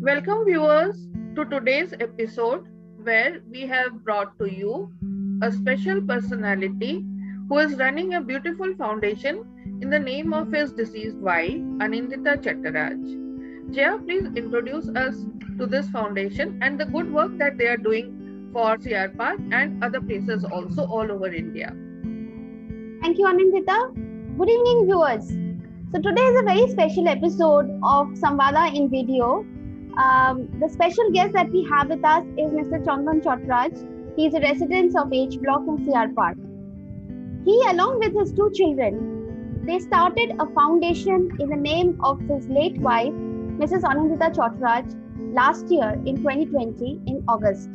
Welcome, viewers, to today's episode where we have brought to you a special personality who is running a beautiful foundation in the name of his deceased wife, Anindita Chattaraj. Jaya, please introduce us to this foundation and the good work that they are doing for CR Park and other places also all over India. Thank you, Anindita. Good evening, viewers. So today is a very special episode of Samvada in video. The special guest that we have with us is Mr. Chandan Chattaraj. He is a resident of H Block in CR Park. He, along with his two children, they started a foundation in the name of his late wife, Mrs. Anindita Chattaraj, last year in 2020 in August.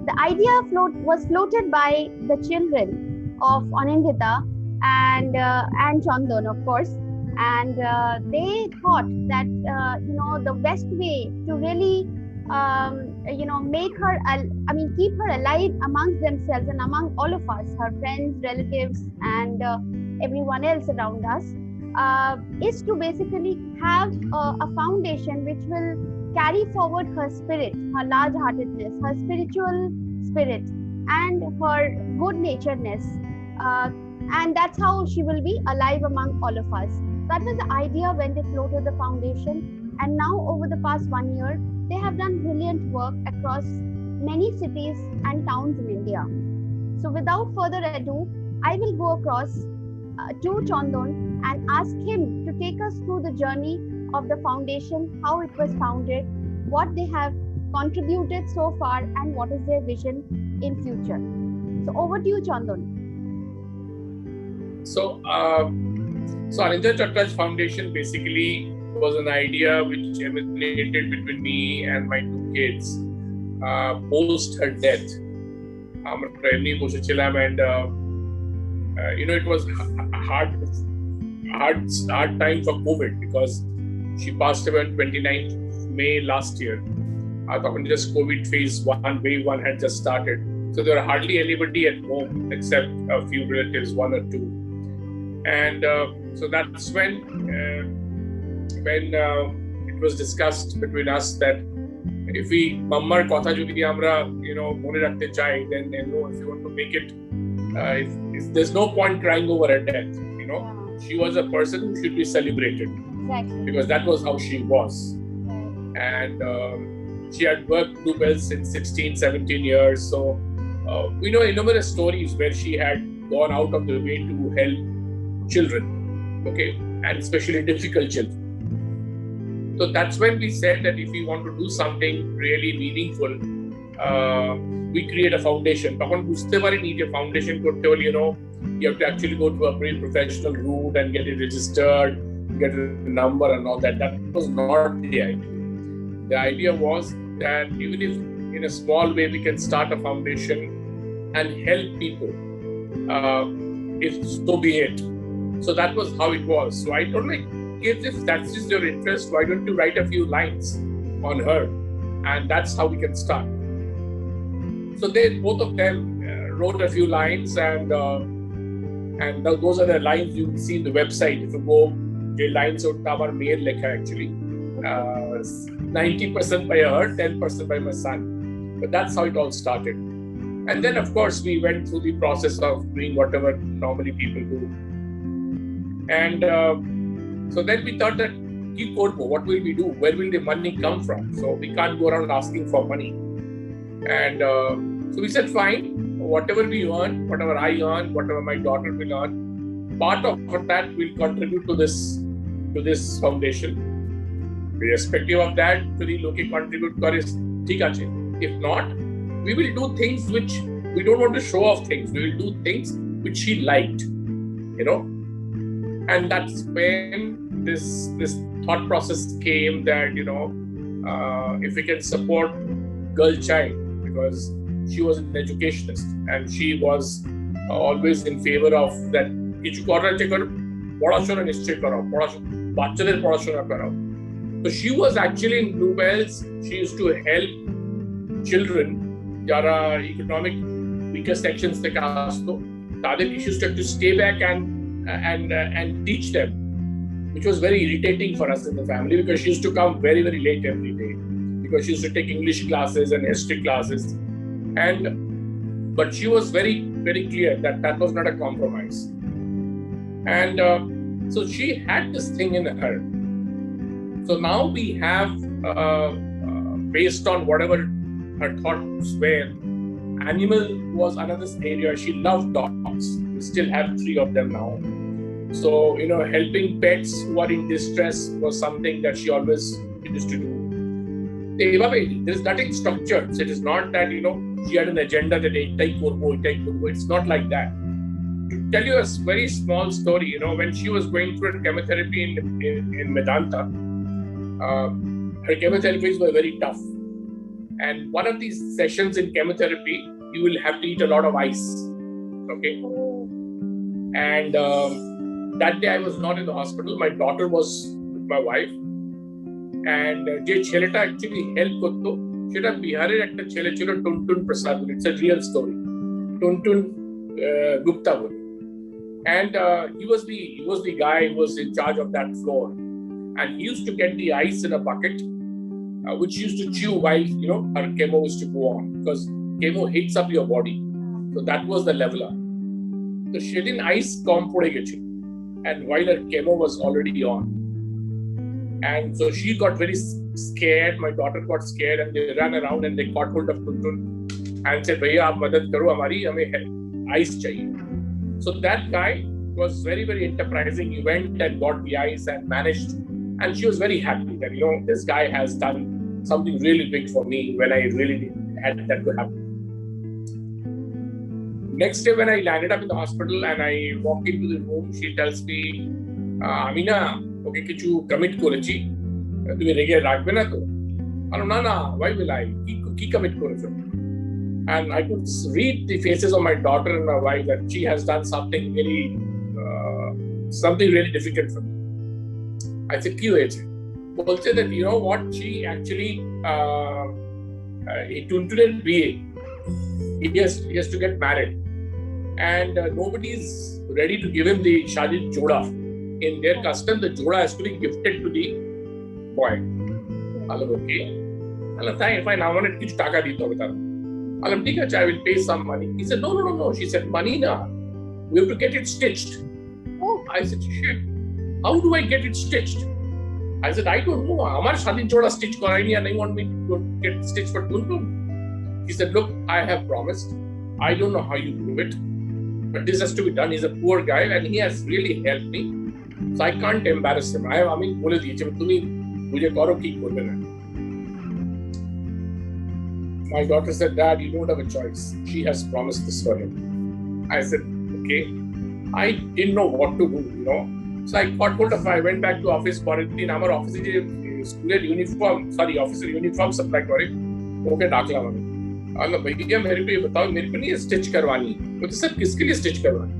The idea was floated by the children of Anindita and Chandan, of course. And they thought that the best way to really make her, keep her alive amongst themselves and among all of us, her friends, relatives, and everyone else around us, is to basically have a foundation which will carry forward her spirit, her large-heartedness, her spiritual spirit, and her good-naturedness. And that's how she will be alive among all of us. That was the idea when they floated the foundation. And now over the past 1 year, they have done brilliant work across many cities and towns in India. So without further ado, I will go across to Chandan and ask him to take us through the journey of the foundation, how it was founded, what they have contributed so far, and what is their vision in future. So over to you, Chandan. So Anindita Chattaraj Foundation basically was an idea which emanated between me and my two kids post her death. It was a hard time for COVID because she passed away on 29th May last year. Just COVID phase 1, wave 1 had just started. So there were hardly anybody at home except a few relatives, one or two. And so that's when it was discussed between us that if we mammar kotha jodi amra mone rakhte chai, then if you want to make it, if there's no point crying over her death. She was a person who should be celebrated. Exactly. Because that was how she was. And she had worked Bluebell since 16, 17 years. So we know numerous stories where she had gone out of the way to help children, and especially difficult children. So that's when we said that if we want to do something really meaningful, we create a foundation. But when you need a foundation, you have to actually go to a very professional route and get it registered, get a number and all that. That was not the idea. The idea was that even if in a small way we can start a foundation and help people, if so be it. So that was how it was. So I told my kids, if that's just your interest, why don't you write a few lines on her? And that's how we can start. So both of them wrote a few lines, and those are the lines you will see in the website. If you go, the lines of Tamar Mail Lekha actually. 90% by her, 10% by my son. But that's how it all started. And then, of course, we went through the process of doing whatever normally people do. And so then we thought that, what will we do? Where will the money come from? So we can't go around asking for money. And so we said, fine, whatever we earn, whatever I earn, whatever my daughter will earn, part of that will contribute to this foundation. Irrespective of that, যদি লোকে contribute করে ঠিক আছে. If not, we will do things which we don't want to show off things. We will do things which she liked, And that's when this thought process came that, if we can support girl child, because she was an educationist and she was always in favor of that. কিছু করার চেয়ে পড়াশোনা নিশ্চয়ই করাও, বাচ্চাদের পড়াশোনা করাও. So she was actually in Bluebells. She used to help children যারা economic weaker sections থেকে আসতো, তাদেরকে she used to stay back and teach them, which was very irritating for us in the family because she used to come very, very late every day. because she used to take English classes and history classes. But she was very, very clear that that was not a compromise. And so she had this thing in her. So now we have, based on whatever her thoughts were, animal was another area. She loved dogs. We still have 3 of them now. So, helping pets who are in distress was something that she always used to do. There is nothing structured. So it is not that, she had an agenda that it's not like that. To tell you a very small story, when she was going through chemotherapy in Medanta, her chemotherapies were very tough. And one of these sessions in chemotherapy, you will have to eat a lot of ice. Okay. And that day I was not in the hospital. My daughter was with my wife. And je cheleta actually helped Kotto. Sheta Bihare at the Chele Tuntun Prasad. It's a real story. Tuntun Gupta. And he was the guy who was in charge of that floor. And he used to get the ice in a bucket, which he used to chew while her chemo was to go on, because chemo heats up your body. So that was the leveler. So she didn't ice and while her chemo was already on. And so she got very scared. My daughter got scared, and they ran around and they caught hold of Tuntun and said, "Bhaiya, aap madad karo, hame ice chahiye." So that guy was very, very enterprising. He went and got the ice and managed. And she was very happy that, this guy has done something really big for me when I really had that to happen. Next day when I landed up in the hospital and I walk into the room, she tells me, Amina, okay, kichu commit korechi. Tumi rege rakbe na to. Na, why will I? Ki commit korechi. And I could read the faces of my daughter and my wife that she has done something really difficult for me. I said, "Kyu hai?" Bolte that what she actually he tuntunen BA. He has to get married, and nobody is ready to give him the shadi joda. In their custom, the joda has to be gifted to the boy. I said, okay. I said, fine. I wanted to taka dito beta. I said, I will pay some money. He said, no. She said, money na. We have to get it stitched. Oh. I said, shit. How do I get it stitched? I said, I don't know. Amar shadi joda stitch karaini and I want me to get stitched for Tuntun. He said, look, I have promised. I don't know how you do it, but this has to be done. He's a poor guy and he has really helped me. So I can't embarrass him. Bole diye tumi mujhe karo ki korbe na. My daughter said, Dad, you don't have a choice. She has promised this for him. I said, okay. I didn't know what to do, So I got hold of her. I went back to office. Quarantine. Our office is officer uniform supply करे. Okay, डाकला मैंने. अल्लाह भैया मेरे को ये बताओ, मेरे को नहीं स्टिच करवानी. मुझे सर किसके लिए स्टिच करवानी?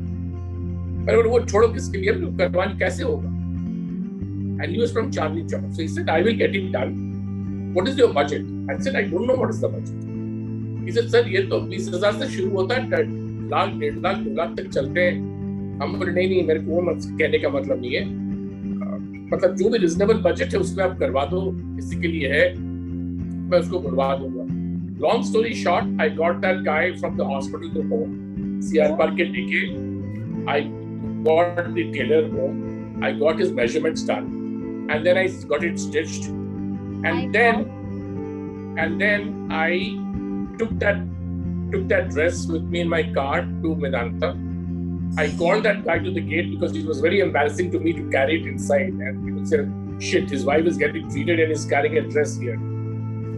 मैंने बोला वो छोड़ो किसके लिए, करवानी कैसे होगा? And he was from Charlie Chowk. So he said, I will get it done. What is your budget? I said, I don't know what is the budget. He said, sir, ये तो 20,000 से शुरू होता है, 1.5 लाख, 2 लाख तक चलते हैं. हम बोले नहीं मेरे को वो कहने का मतलब नहीं है. मतलब जो भी रिजनेबल बजट है उसमें आप करवा दो, इसी के लिए है, मैं उसको करवा दूंगा. Long story short, I got that guy from the hospital to home. CR Park ke DK. I got the tailor home. I got his measurements done, and then I got it stitched. And then I took that dress with me in my car to Medanta. I called that guy to the gate because it was very embarrassing to me to carry it inside. And people said, shit, his wife is getting treated and he's carrying a dress here.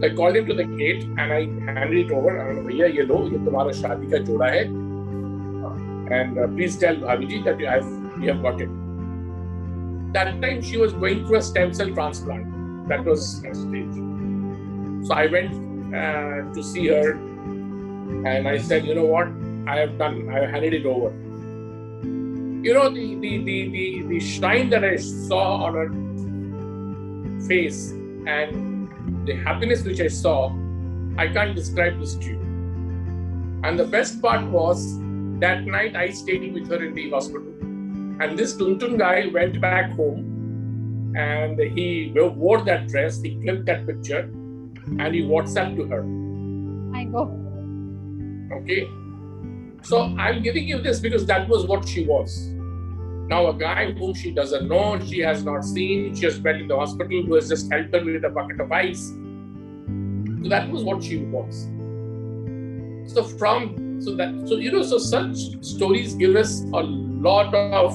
So I called him to the gate and I handed it over. I said, Bhaiya, ye lo, ye tumhara shaadi ka joda hai. And please tell Bhabiji that you have got it. That time she was going through a stem cell transplant. That was her stage. So I went to see her and I said, you know what, I have done, I have handed it over. The shine that I saw on her face and the happiness which I saw, I can't describe this to you. And the best part was, that night I stayed with her in the hospital. And this Tuntun guy went back home and he wore that dress, he clipped that picture and he WhatsApp to her. I go. Okay. So I'm giving you this because that was what she was. Now a guy whom she doesn't know, she has not seen, she has met in the hospital, who has just helped her with a bucket of ice. So that was what she was. So such stories give us a lot of,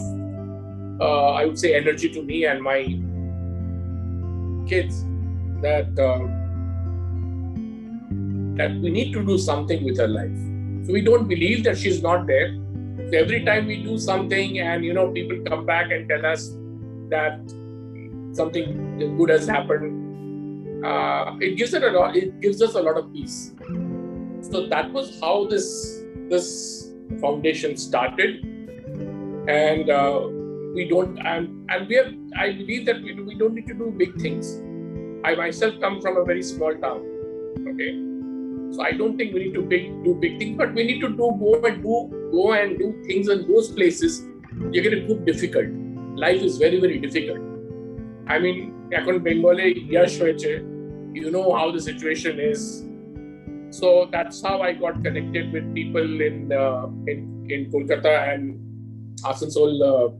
I would say, energy to me and my kids that we need to do something with her life. So we don't believe that she's not there. So every time we do something and people come back and tell us that something good has happened, it gives us a lot of peace. So that was how this foundation started, and I believe that we don't need to do big things. I myself come from a very small town. Okay. So I don't think we need to do big things, but we need to go and do things in those places. You're going to prove difficult. Life is very, very difficult. I mean, এখন Bengali yash hoyeche, you know how the situation is. So that's how I got connected with people in Kolkata and Asansol,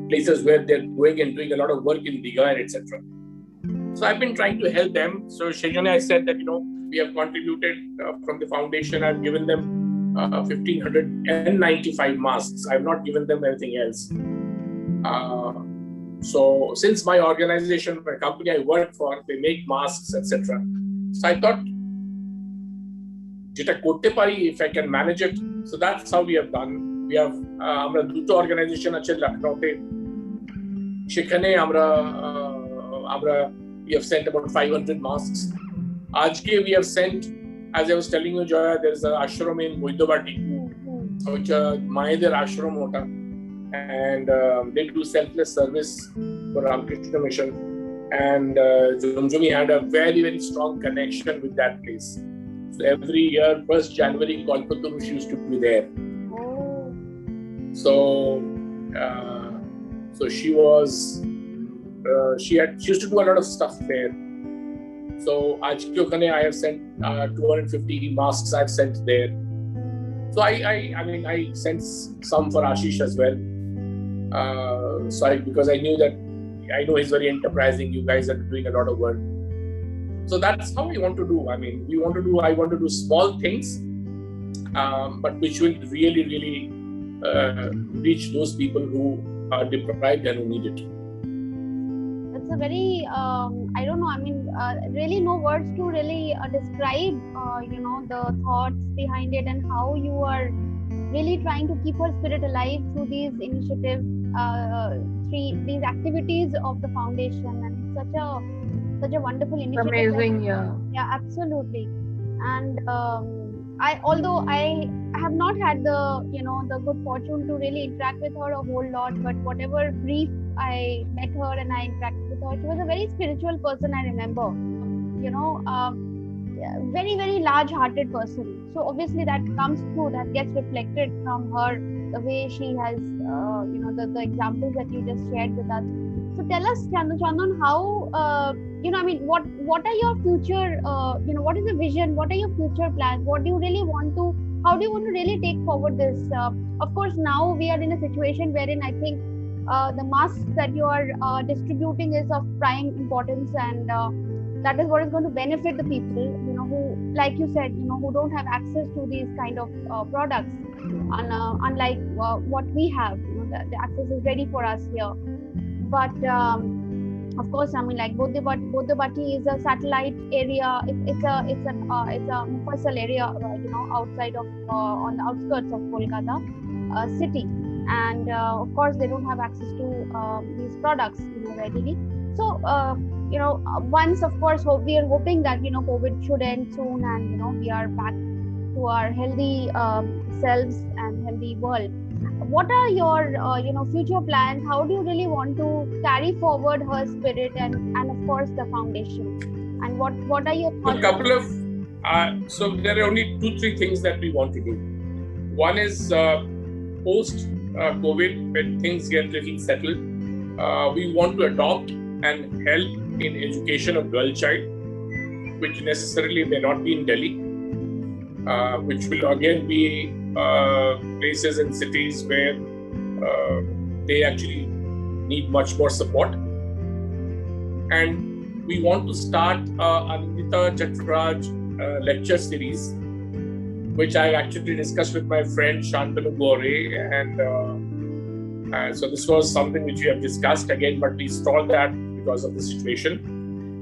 places where they're going and doing a lot of work in Digha and etc. So I've been trying to help them. So Shejane, I said that we have contributed from the foundation. I've given them 1,595 masks. I've not given them anything else. So since my organization, my company I work for, they make masks, etc. So I thought, if I can manage it. So that's how we have done. We have আমরা দুটো organization আছে লখনউতে, সেখানে we have sent about 500 masks. Ajke we have sent, as I was telling you, Joya, there is an ashram in Moidobati, which Mayeder ashram hota, and they do selfless service for Ramakrishna Mission, and Jumjumi had a very, very strong connection with that place. So every year, 1st January, Kalpatarush used to be there. So she was. She used to do a lot of stuff there. So Ajke I have sent 250 masks. I've sent there. So I sent some for Ashish as well. Because I know he's very enterprising. You guys are doing a lot of work. So that's how we want to do. I want to do small things, but which will really, really reach those people who are deprived and who need it. It's a very really no words to really describe the thoughts behind it and how you are really trying to keep her spirit alive through these initiatives, these activities of the foundation, and it's such a wonderful initiative. Amazing. Yeah, absolutely. And although I have not had the good fortune to really interact with her a whole lot, but whatever brief I met her and I interacted with her, she was a very spiritual person. I remember, very, very large-hearted person. So obviously that comes through, that gets reflected from her, the way she has, the examples that you just shared with us. So tell us, Chandan, how, what are your future, what is the vision? What are your future plans? What do you really want to, how do you want to really take forward this? Of course, now we are in a situation wherein I think the masks that you are distributing is of prime importance, and that is what is going to benefit the people, who, like you said, who don't have access to these kind of products, unlike what we have. The access is ready for us here. But of course, like Bodhabati is a satellite area. It's a Mufassal area, outside of on the outskirts of Kolkata city, and of course they don't have access to these products readily. So once, of course, we are hoping that COVID should end soon, and we are back to our healthy selves and healthy world. What are your future plans? How do you really want to carry forward her spirit and of course the foundation? And what are your thoughts? So there are only 2-3 things that we want to do. One is post COVID, when things get little settled, we want to adopt and help in education of girl child. which necessarily may not be in Delhi, which will again be places and cities where they actually need much more support. And we want to start Anindita Chatraj lecture series, which I actually discussed with my friend Shantanu Gore, and so this was something which we have discussed again, but we stalled that because of the situation.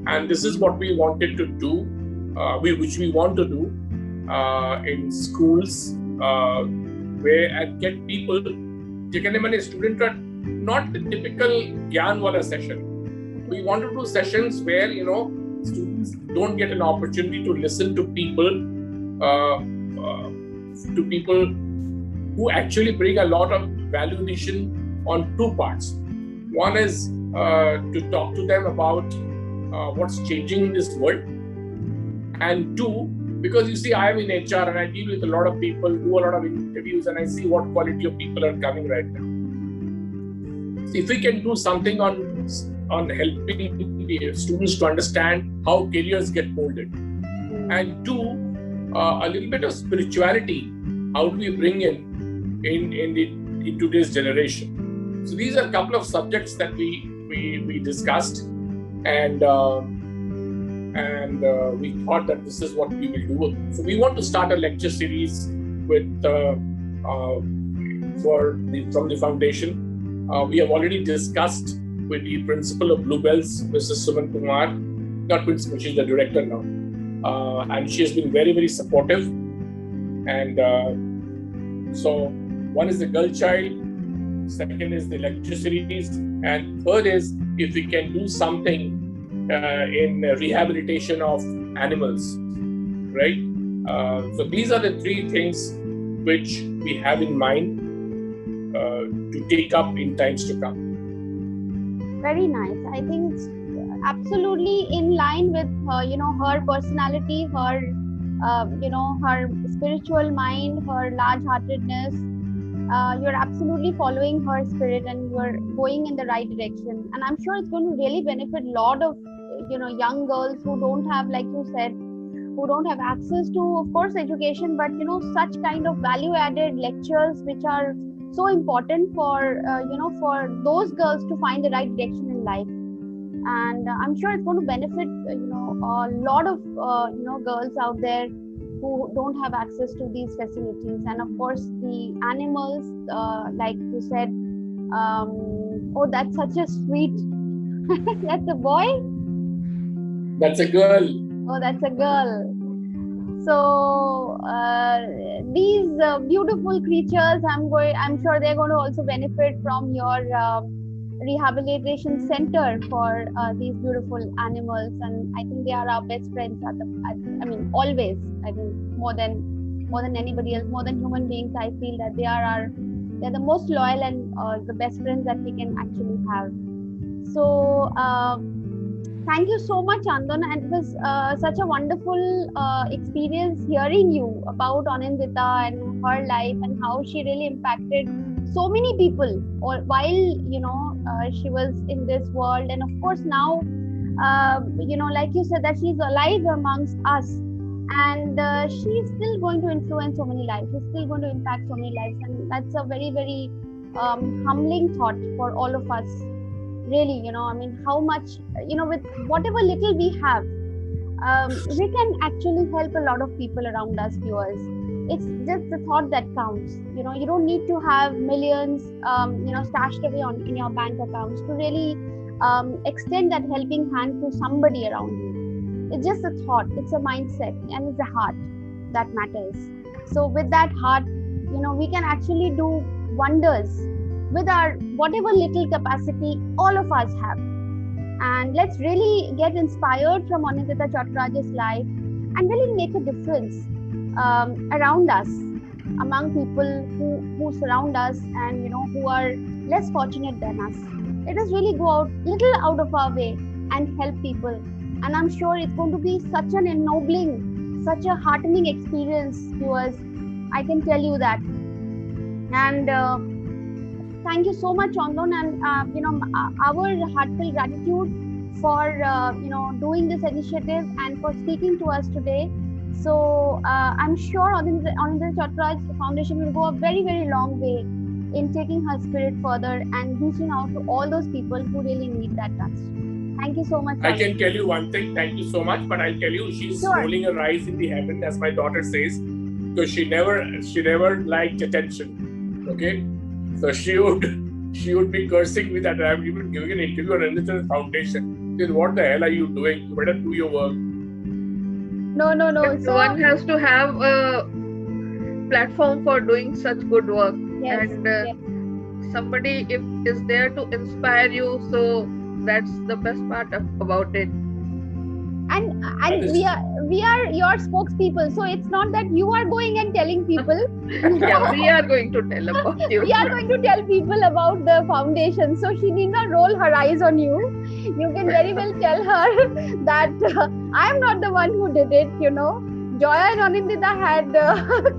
And this is what we wanted to do, which we want to do in schools, where and get people. Jekane mane student are not the typical Gyan wala session. We want to do sessions where students don't get an opportunity to listen to people. To people who actually bring a lot of value addition on two parts. One is to talk to them about what's changing in this world, and two, because you see, I am in HR and I deal with a lot of people, do a lot of interviews, and I see what quality of people are coming right now. So if we can do something on helping the students to understand how careers get molded, and two, a little bit of spirituality, how do we bring in today's generation? So these are a couple of subjects that we discussed, and we thought that this is what we will do. So we want to start a lecture series with from the foundation. We have already discussed with the principal of Bluebells, Mrs. Suman Kumar, not principal, she's the director now. And she has been very, very supportive. And so one is the girl child, second is the lecture series, and third is if we can do something in rehabilitation of animals, right? So these are the three things which we have in mind to take up in times to come. Very nice. I think absolutely in line with her personality, her her spiritual mind, her large-heartedness. You're absolutely following her spirit and you're going in the right direction. And I'm sure it's going to really benefit a lot of young girls who don't have, like you said, who don't have access to, of course, education, but such kind of value-added lectures which are so important for for those girls to find the right direction in life. And I'm sure it's going to benefit a lot of girls out there who don't have access to these facilities. And of course the animals, like you said, oh, that's such a sweet that's a boy? That's a girl. Oh, that's a girl. So these beautiful creatures, I'm sure they're going to also benefit from your rehabilitation center for these beautiful animals. And I think they are our best friends always. I think more than anybody else, more than human beings, I feel that they're the most loyal and the best friends that we can actually have. So thank you so much, Andan, and it was such a wonderful experience hearing you about Anindita and her life and how she really impacted so many people while she was in this world. And of course now like you said, that she's alive amongst us, and she's still going to influence so many lives, she's still going to impact so many lives, and that's a very, very humbling thought for all of us. Really, how much, with whatever little we have, we can actually help a lot of people around us, viewers. It's just the thought that counts. You don't need to have millions, stashed away in your bank accounts to really extend that helping hand to somebody around you. It's just a thought, it's a mindset, and it's a heart that matters. So with that heart, we can actually do wonders with our whatever little capacity all of us have. And let's really get inspired from Anindita Chatraj's life and really make a difference around us, among people who surround us and who are less fortunate than us. Let us really go out of our way and help people. And I'm sure it's going to be such an ennobling, such a heartening experience, viewers. I can tell you that. And thank you so much, Andan, and our heartfelt gratitude for doing this initiative and for speaking to us today. So I'm sure Anindita Chatraj Foundation will go a very, very long way in taking her spirit further and reaching out to all those people who really need that touch. Thank you so much. I can tell you one thing. Thank you so much. But I'll tell you, she's rolling her eyes in the heaven, as my daughter says, because she never liked attention. Okay, so she would be cursing me that I'm even giving an interview on Anindita Foundation. She said, what the hell are you doing? You better do your work. No. So one has to have a platform for doing such good work. Yes, and somebody is there to inspire you, so that's the best part about it. And we are your spokespeople, so it's not that you are going and telling people. Yeah, we are going to tell about you. We are going to tell people about the foundation, so she need not roll her eyes on you. You can very well tell her that I am not the one who did it. Joya and Anindita had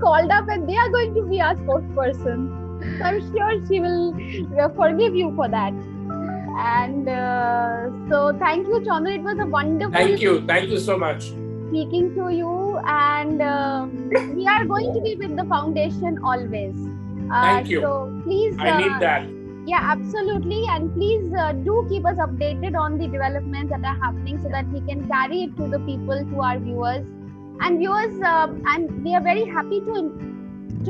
called up, and they are going to be our spokesperson. So I'm sure she will forgive you for that. And so thank you, Chandan. It was a wonderful. Thank you so much. Speaking to you, and we are going to be with the foundation always. Thank you. So please. I need that. Yeah, absolutely. And please do keep us updated on the developments that are happening so that we can carry it to the people, to our viewers. And and we are very happy to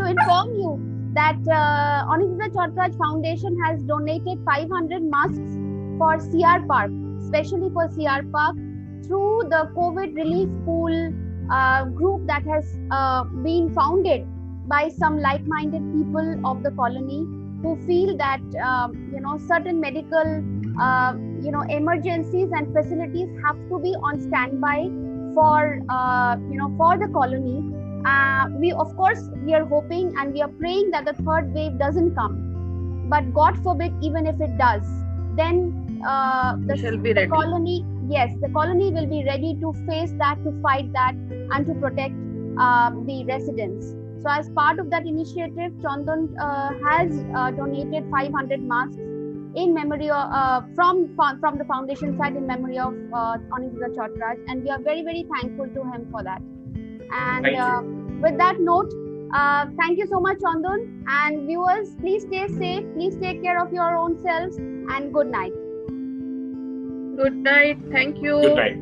inform you that Anindita Chatraj Foundation has donated 500 masks for CR Park, especially for CR Park, through the COVID relief pool group that has been founded by some like-minded people of the colony who feel that certain medical emergencies and facilities have to be on standby for the colony. We are hoping and we are praying that the third wave doesn't come, but God forbid, even if it does, then the colony will be ready to face that, to fight that, and to protect the residents. So as part of that initiative, Chandan has donated 500 masks in memory of, from the foundation side, in memory of Anindita Chatraj, and we are very, very thankful to him for that. And with that note, thank you so much, Chandan. And viewers, please stay safe, please take care of your own selves, and good night. Good night. Thank you. Good night.